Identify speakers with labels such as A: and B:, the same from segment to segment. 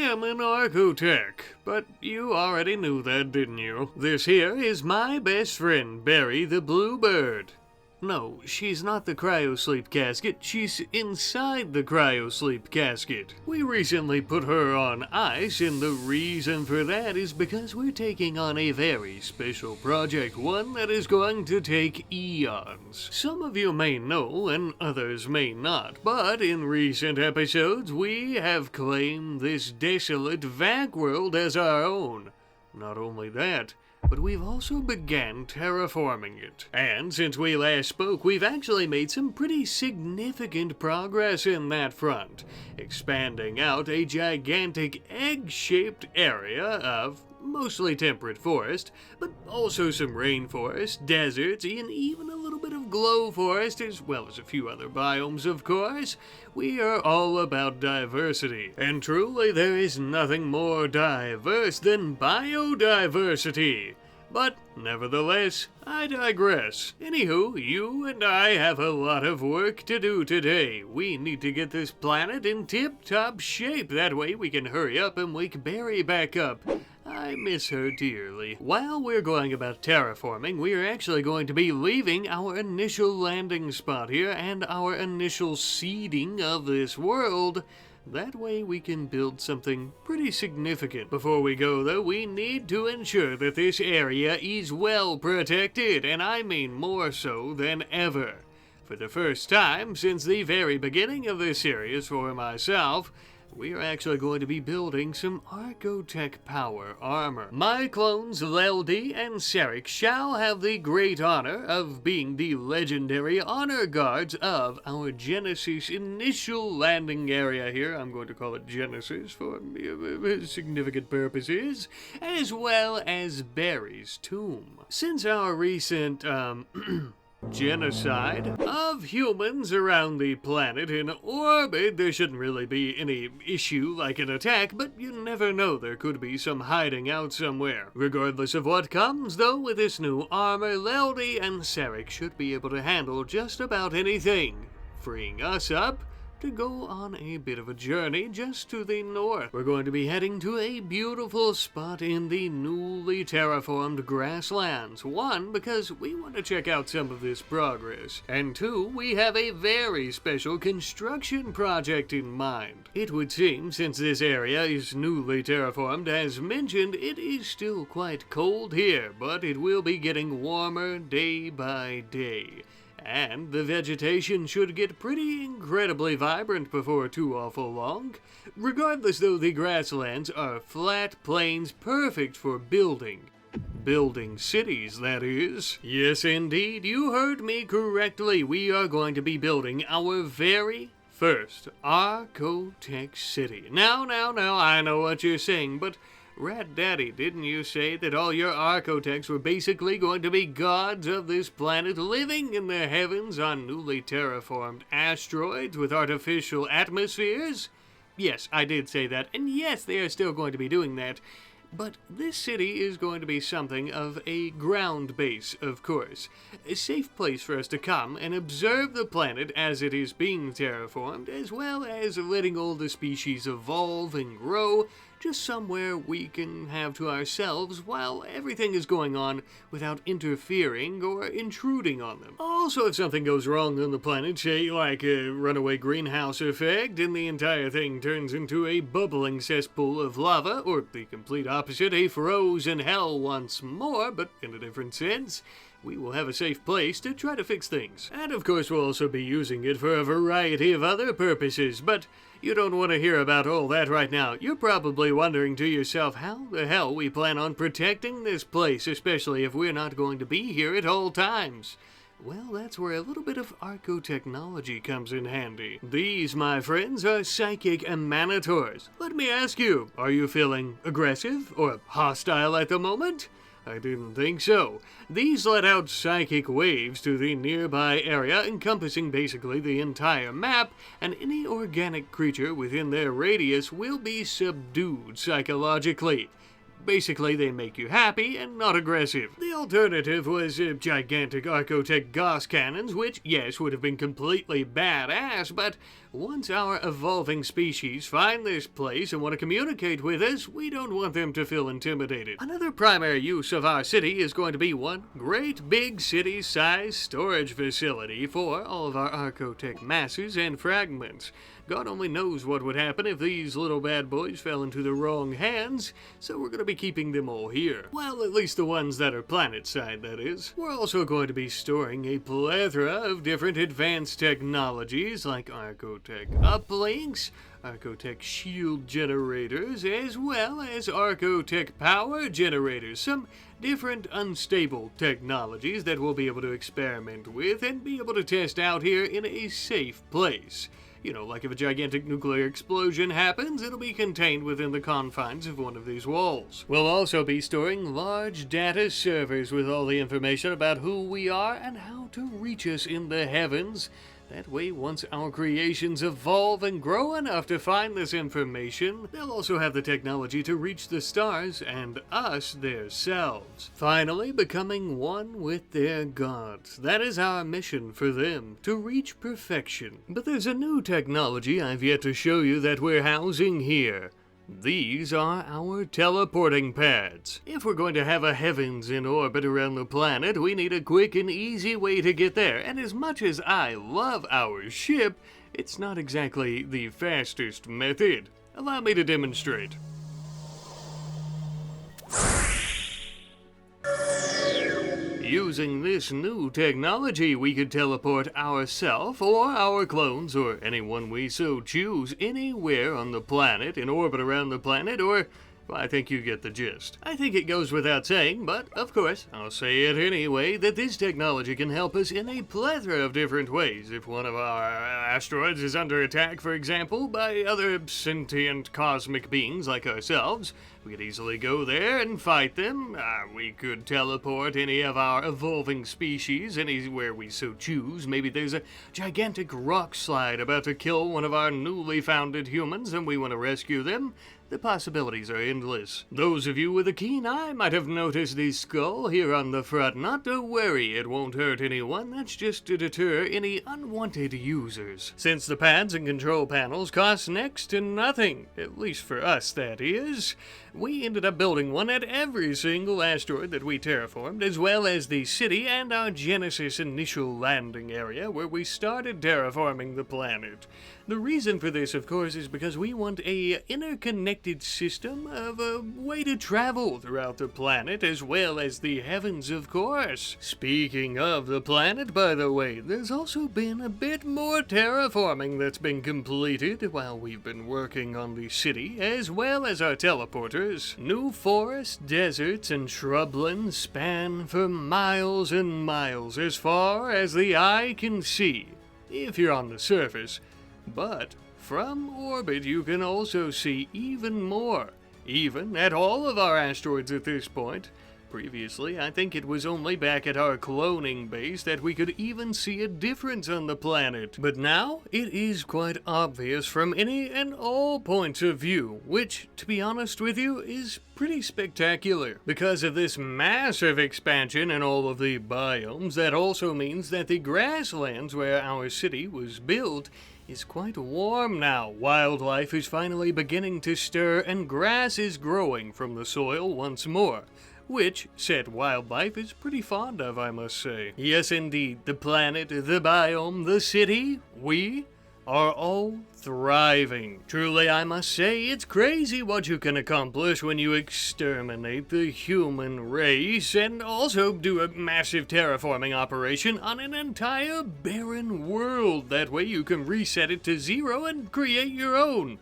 A: am an Archotech, but you already knew that, didn't you? This here is my best friend, Barry the Bluebird. No, she's not the cryosleep casket, she's inside the cryosleep casket. We recently put her on ice, and the reason for that is because we're taking on a very special project, one that is going to take eons. Some of you may know, and others may not, but in recent episodes we have claimed this desolate vac world as our own. Not only that, but we've also began terraforming it. And since we last spoke, we've actually made some pretty significant progress in that front, expanding out a gigantic egg-shaped area of mostly temperate forest, but also some rainforest, deserts, and even a little bit of glow forest, as well as a few other biomes, of course. We are all about diversity, and truly there is nothing more diverse than biodiversity. But nevertheless, I digress. Anywho, you and I have a lot of work to do today. We need to get this planet in tip-top shape. That way we can hurry up and wake Barry back up. I miss her dearly. While we're going about terraforming, we are actually going to be leaving our initial landing spot here and our initial seeding of this world. That way we can build something pretty significant. Before we go though, we need to ensure that this area is well protected, and I mean more so than ever. For the first time since the very beginning of this series for myself, we are actually going to be building some Archotech power armor. My clones Leldy and Sarek shall have the great honor of being the legendary honor guards of our Genesis initial landing area here. I'm going to call it Genesis for significant purposes, as well as Barry's tomb. Since our recent, genocide of humans around the planet in orbit, there shouldn't really be any issue like an attack, but you never know, there could be some hiding out somewhere. Regardless of what comes though, with this new armor, Leldy and Sarek should be able to handle just about anything, freeing us up to go on a bit of a journey just to the north. We're going to be heading to a beautiful spot in the newly terraformed grasslands. One, because we want to check out some of this progress, and two, we have a very special construction project in mind. It would seem, since this area is newly terraformed, as mentioned, it is still quite cold here, but it will be getting warmer day by day. And the vegetation should get pretty incredibly vibrant before too awful long. Regardless though, the grasslands are flat plains perfect for building. Building cities, that is. Yes indeed, you heard me correctly. We are going to be building our very first Archotech city. Now, I know what you're saying, but Rat Daddy, didn't you say that all your Archotechs were basically going to be gods of this planet, living in the heavens on newly terraformed asteroids with artificial atmospheres? Yes, I did say that, and yes, they are still going to be doing that. But this city is going to be something of a ground base, of course. A safe place for us to come and observe the planet as it is being terraformed, as well as letting all the species evolve and grow, just somewhere we can have to ourselves while everything is going on without interfering or intruding on them. Also, if something goes wrong on the planet, say like a runaway greenhouse effect, and the entire thing turns into a bubbling cesspool of lava, or the complete opposite, a frozen hell once more, but in a different sense, we will have a safe place to try to fix things. And of course we'll also be using it for a variety of other purposes, but you don't want to hear about all that right now. You're probably wondering to yourself how the hell we plan on protecting this place, especially if we're not going to be here at all times. Well, that's where a little bit of archotechnology comes in handy. These, my friends, are psychic emanators. Let me ask you, are you feeling aggressive or hostile at the moment? I didn't think so. These let out psychic waves to the nearby area, encompassing basically the entire map, and any organic creature within their radius will be subdued psychologically. Basically, they make you happy and not aggressive. The alternative was gigantic Archotech gas cannons, which, yes, would have been completely badass, but once our evolving species find this place and want to communicate with us, we don't want them to feel intimidated. Another primary use of our city is going to be one great big city-sized storage facility for all of our Archotech masses and fragments. God only knows what would happen if these little bad boys fell into the wrong hands, so we're going to be keeping them all here. Well, at least the ones that are planet-side, that is. We're also going to be storing a plethora of different advanced technologies like Archotech uplinks, Archotech shield generators, as well as Archotech power generators. Some different unstable technologies that we'll be able to experiment with and be able to test out here in a safe place. You know, like if a gigantic nuclear explosion happens, it'll be contained within the confines of one of these walls. We'll also be storing large data servers with all the information about who we are and how to reach us in the heavens. That way, once our creations evolve and grow enough to find this information, they'll also have the technology to reach the stars and us themselves. Finally, becoming one with their gods. That is our mission for them, to reach perfection. But there's a new technology I've yet to show you that we're housing here. These are our teleporting pads. If we're going to have a heavens in orbit around the planet, we need a quick and easy way to get there. And as much as I love our ship, it's not exactly the fastest method. Allow me to demonstrate. Using this new technology, we could teleport ourselves or our clones or anyone we so choose anywhere on the planet, in orbit around the planet, or well, I think you get the gist. I think it goes without saying, but of course, I'll say it anyway, that this technology can help us in a plethora of different ways. If one of our asteroids is under attack, for example, by other sentient cosmic beings like ourselves, we could easily go there and fight them. We could teleport any of our evolving species anywhere we so choose. Maybe there's a gigantic rock slide about to kill one of our newly founded humans and we want to rescue them. The possibilities are endless. Those of you with a keen eye might have noticed the skull here on the front. Not to worry, it won't hurt anyone. That's just to deter any unwanted users. Since the pads and control panels cost next to nothing, at least for us that is, we ended up building one at every single asteroid that we terraformed, as well as the city and our Genesis initial landing area where we started terraforming the planet. The reason for this, of course, is because we want a interconnected system of a way to travel throughout the planet, as well as the heavens, of course. Speaking of the planet, by the way, there's also been a bit more terraforming that's been completed while we've been working on the city, as well as our teleporters. New forests, deserts, and shrublands span for miles and miles, as far as the eye can see, if you're on the surface. But from orbit you can also see even more, even at all of our asteroids at this point. Previously, I think it was only back at our cloning base that we could even see a difference on the planet. But now, it is quite obvious from any and all points of view, which, to be honest with you, is pretty spectacular. Because of this massive expansion in all of the biomes, that also means that the grasslands where our city was built is quite warm now. Wildlife is finally beginning to stir and grass is growing from the soil once more, which said wildlife is pretty fond of, I must say. Yes, indeed, the planet, the biome, the city, we are all thriving. Truly, I must say, it's crazy what you can accomplish when you exterminate the human race and also do a massive terraforming operation on an entire barren world. That way you can reset it to 0 and create your own.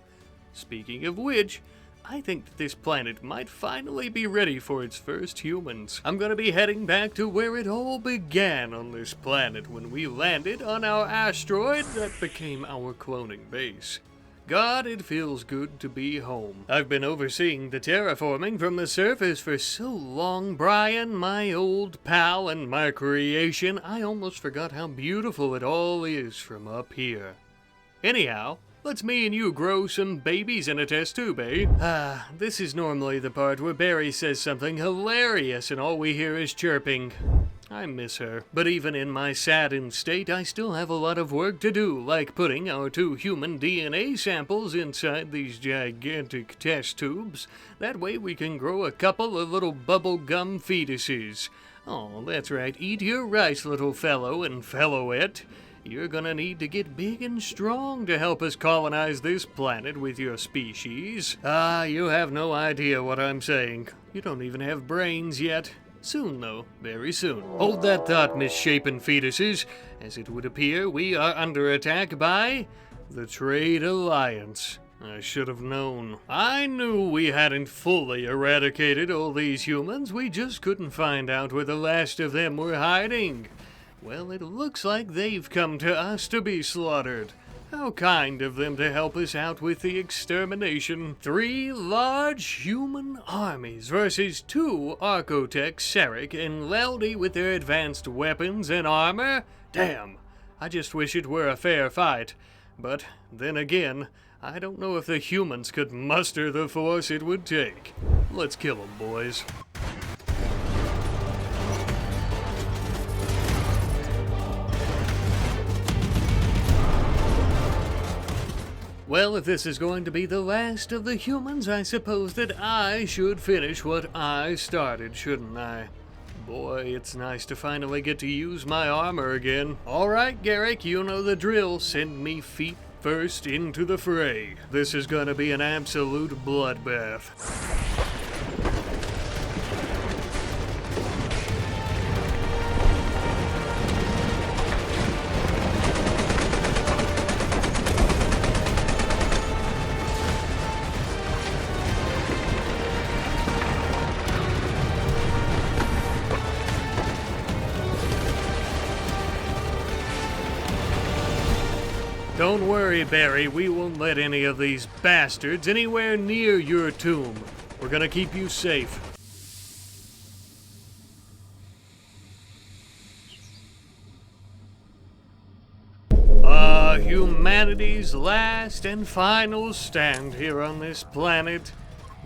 A: Speaking of which, I think that this planet might finally be ready for its first humans. I'm gonna be heading back to where it all began on this planet when we landed on our asteroid that became our cloning base. God, it feels good to be home. I've been overseeing the terraforming from the surface for so long, Brian, my old pal and my creation, I almost forgot how beautiful it all is from up here. Anyhow, Let's me and you grow some babies in a test tube, eh? This is normally the part where Barry says something hilarious and all we hear is chirping. I miss her, but even in my saddened state, I still have a lot of work to do, like putting our 2 human DNA samples inside these gigantic test tubes. That way we can grow a couple of little bubblegum fetuses. Oh, that's right, eat your rice, little fellow and fellowette. You're gonna need to get big and strong to help us colonize this planet with your species. You have no idea what I'm saying. You don't even have brains yet. Soon, though. Very soon. Hold that thought, misshapen fetuses. As it would appear, we are under attack by the Trade Alliance. I should have known. I knew we hadn't fully eradicated all these humans. We just couldn't find out where the last of them were hiding. Well, it looks like they've come to us to be slaughtered. How kind of them to help us out with the extermination. 3 large human armies versus 2 Archotech, Sarek, and Laldy with their advanced weapons and armor? Damn, I just wish it were a fair fight. But then again, I don't know if the humans could muster the force it would take. Let's kill them, boys. Well, if this is going to be the last of the humans, I suppose that I should finish what I started, shouldn't I? Boy, it's nice to finally get to use my armor again. All right, Garrick, you know the drill. Send me feet first into the fray. This is gonna be an absolute bloodbath. Don't worry, Barry, we won't let any of these bastards anywhere near your tomb. We're gonna keep you safe. Humanity's last and final stand here on this planet.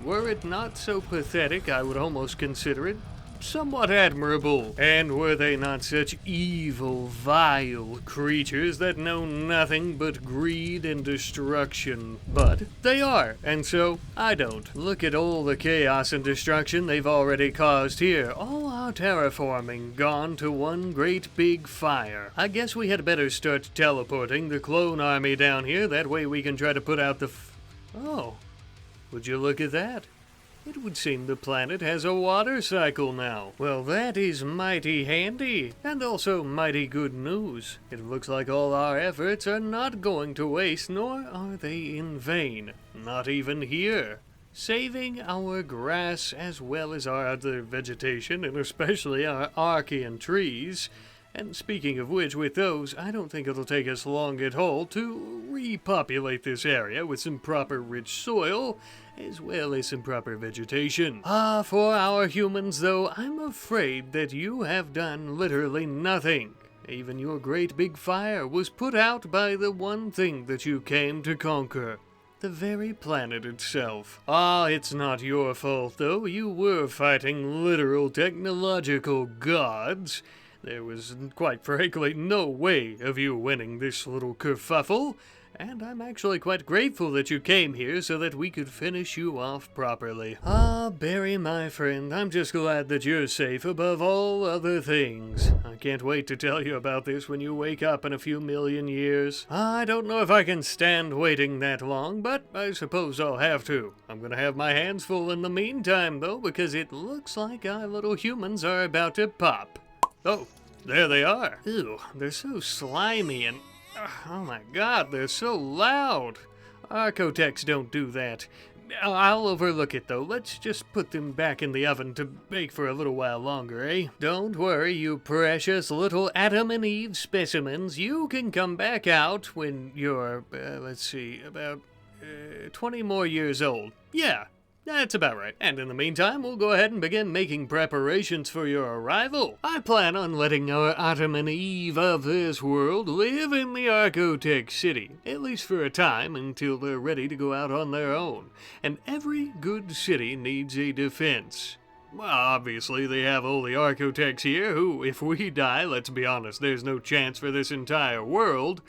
A: Were it not so pathetic, I would almost consider it somewhat admirable. And were they not such evil, vile creatures that know nothing but greed and destruction? But they are, and so I don't. Look at all the chaos and destruction they've already caused here. All our terraforming gone to one great big fire. I guess we had better start teleporting the clone army down here. That way we can try to put out the Oh, would you look at that? It would seem the planet has a water cycle now. Well, that is mighty handy, and also mighty good news. It looks like all our efforts are not going to waste, nor are they in vain. Not even here. Saving our grass as well as our other vegetation, and especially our Archean trees. And speaking of which, with those, I don't think it'll take us long at all to repopulate this area with some proper rich soil, as well as some proper vegetation. For our humans, though, I'm afraid that you have done literally nothing. Even your great big fire was put out by the one thing that you came to conquer. The very planet itself. It's not your fault, though. You were fighting literal technological gods. There was, quite frankly, no way of you winning this little kerfuffle, and I'm actually quite grateful that you came here so that we could finish you off properly. Barry, my friend, I'm just glad that you're safe above all other things. I can't wait to tell you about this when you wake up in a few million years. I don't know if I can stand waiting that long, but I suppose I'll have to. I'm gonna have my hands full in the meantime, though, because it looks like our little humans are about to pop. Oh, there they are. Ew, they're so slimy and... oh my god, they're so loud. Archotechs don't do that. I'll overlook it, though. Let's just put them back in the oven to bake for a little while longer, eh? Don't worry, you precious little Adam and Eve specimens. You can come back out when you're, let's see, about 20 more years old. Yeah, That's about right. And in the meantime, we'll go ahead and begin making preparations for your arrival. I plan on letting our Adam and Eve of this world live in the Archotech city, at least for a time until they're ready to go out on their own. And every good city needs a defense. Well, obviously they have all the Archotechs here who, if we die, let's be honest, there's no chance for this entire world.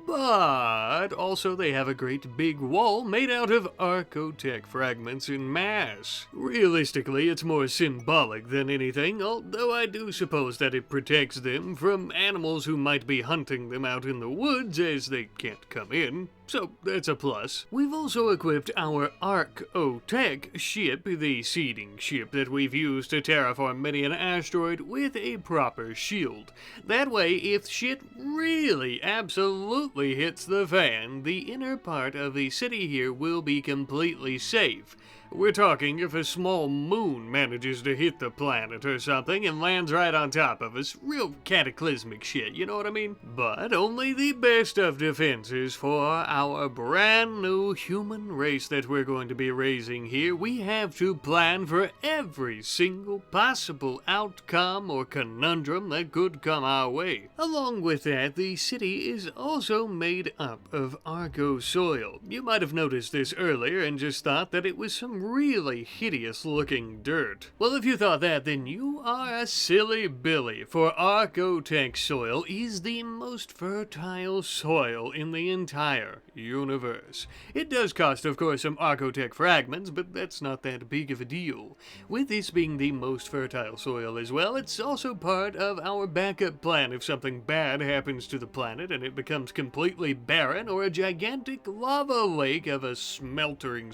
A: But also they have a great big wall made out of Archotech fragments in mass. Realistically, it's more symbolic than anything, although I do suppose that it protects them from animals who might be hunting them out in the woods as they can't come in. So that's a plus. We've also equipped our Archotech ship, the seeding ship that we've used to terraform many an asteroid, with a proper shield. That way, if shit really absolutely hits the fan, the inner part of the city here will be completely safe. We're talking if a small moon manages to hit the planet or something and lands right on top of us. Real cataclysmic shit, you know what I mean? But only the best of defenses for our brand new human race that we're going to be raising here. We have to plan for every single possible outcome or conundrum that could come our way. Along with that, the city is also made up of Argo soil. You might have noticed this earlier and just thought that it was some really hideous looking dirt. Well, if you thought that, then you are a silly Billy, for Archotech soil is the most fertile soil in the entire universe. It does cost, of course, some Archotech fragments, but that's not that big of a deal. With this being the most fertile soil as well, it's also part of our backup plan if something bad happens to the planet and it becomes completely barren or a gigantic lava lake of a sweltering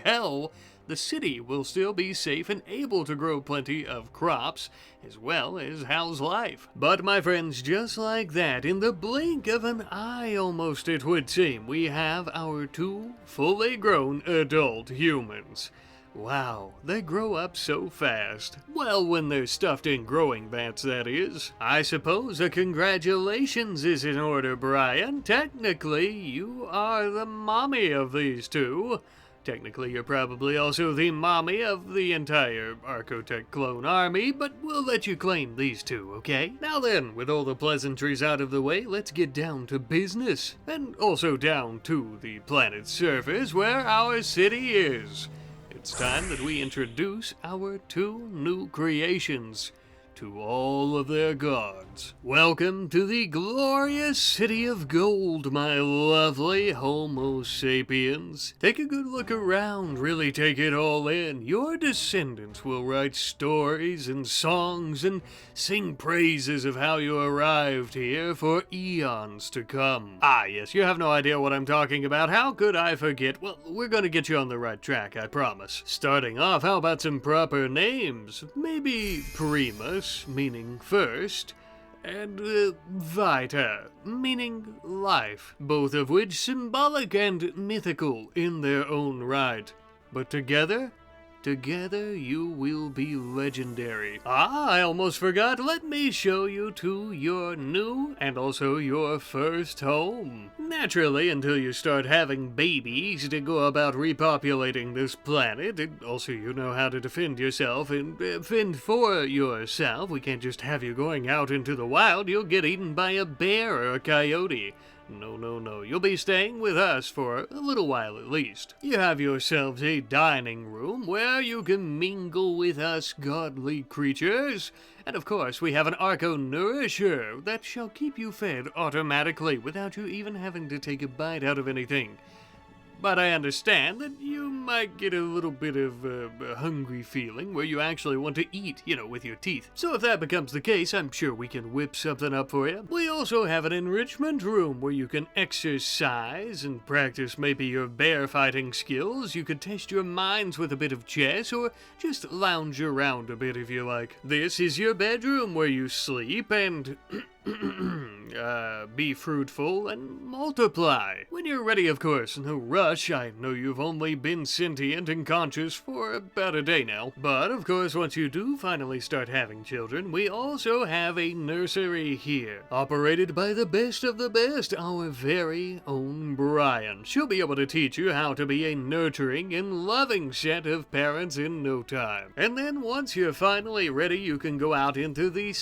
A: hell. The city will still be safe and able to grow plenty of crops, as well as house life. But my friends, just like that, in the blink of an eye almost it would seem, we have our two fully grown adult humans. Wow, they grow up so fast. Well, when they're stuffed in growing vats, that is. I suppose a congratulations is in order, Brian. Technically, you are the mommy of these two. Technically, you're probably also the mommy of the entire Archotech clone army, but we'll let you claim these two, okay? Now then, with all the pleasantries out of the way, let's get down to business. And also down to the planet's surface where our city is. It's time that we introduce our two new creations to all of their gods. Welcome to the glorious city of gold, my lovely Homo sapiens. Take a good look around, really take it all in. Your descendants will write stories and songs and sing praises of how you arrived here for eons to come. Ah, yes, you have no idea what I'm talking about. How could I forget? Well, we're gonna get you on the right track, I promise. Starting off, how about some proper names? Maybe Primus, meaning first, and Vita, meaning life, both of which symbolic and mythical in their own right. But together you will be legendary. Ah, I almost forgot. Let me show you to your new and also your first home. Naturally, until you start having babies to go about repopulating this planet, and also you know how to defend yourself and fend for yourself. We can't just have you going out into the wild. You'll get eaten by a bear or a coyote. No. You'll be staying with us for a little while at least. You have yourselves a dining room where you can mingle with us godly creatures. And of course, we have an Archo Nourisher that shall keep you fed automatically without you even having to take a bite out of anything. But I understand that you might get a little bit of a hungry feeling where you actually want to eat, with your teeth. So if that becomes the case, I'm sure we can whip something up for you. We also have an enrichment room where you can exercise and practice maybe your bear fighting skills. You could test your minds with a bit of chess or just lounge around a bit if you like. This is your bedroom where you sleep and be fruitful and multiply. When you're ready, of course, no rush. I know you've only been sentient and conscious for about a day now. But, of course, once you do finally start having children, we also have a nursery here, operated by the best of the best, our very own Brian. She'll be able to teach you how to be a nurturing and loving set of parents in no time. And then once you're finally ready, you can go out into the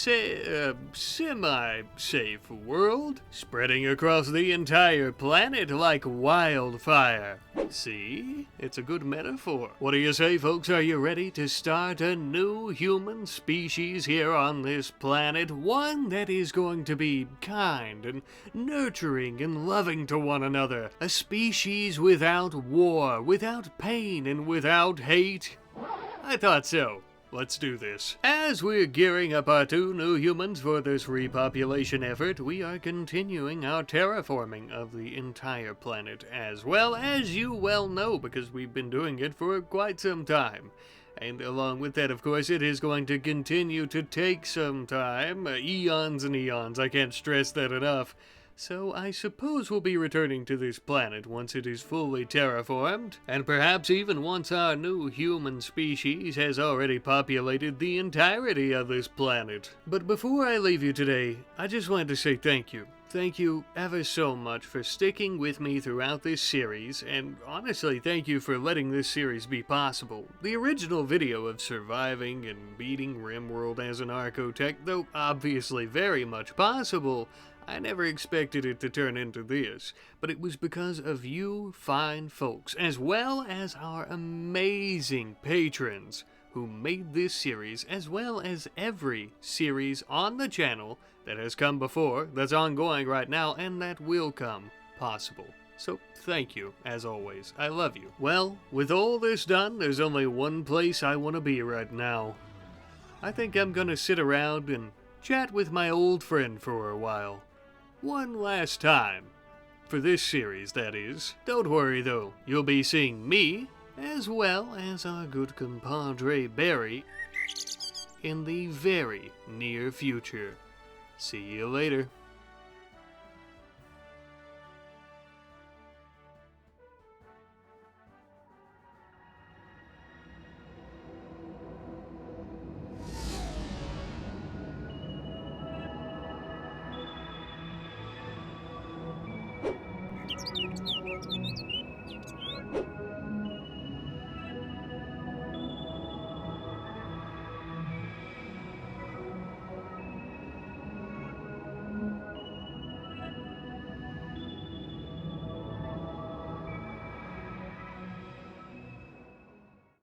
A: semi-safe world, spreading across the entire planet like wildfire. See? It's a good metaphor. What do you say, folks? Are you ready to start a new human species here on this planet? One that is going to be kind and nurturing and loving to one another. A species without war, without pain, and without hate? I thought so. Let's do this. As we're gearing up our 2 new humans for this repopulation effort, we are continuing our terraforming of the entire planet, as well as you well know, because we've been doing it for quite some time. And along with that, of course, it is going to continue to take some time, eons and eons, I can't stress that enough. So I suppose we'll be returning to this planet once it is fully terraformed, and perhaps even once our new human species has already populated the entirety of this planet. But before I leave you today, I just wanted to say thank you. Thank you ever so much for sticking with me throughout this series, and honestly, thank you for letting this series be possible. The original video of surviving and beating RimWorld as an Archotech, though obviously very much possible, I never expected it to turn into this, but it was because of you fine folks, as well as our amazing patrons, who made this series, as well as every series on the channel that has come before, that's ongoing right now, and that will come, possible. So thank you, as always. I love you. Well, with all this done, there's only one place I want to be right now. I think I'm gonna sit around and chat with my old friend for a while. One last time. For this series, that is. Don't worry, though. You'll be seeing me, as well as our good compadre Barry, in the very near future. See you later.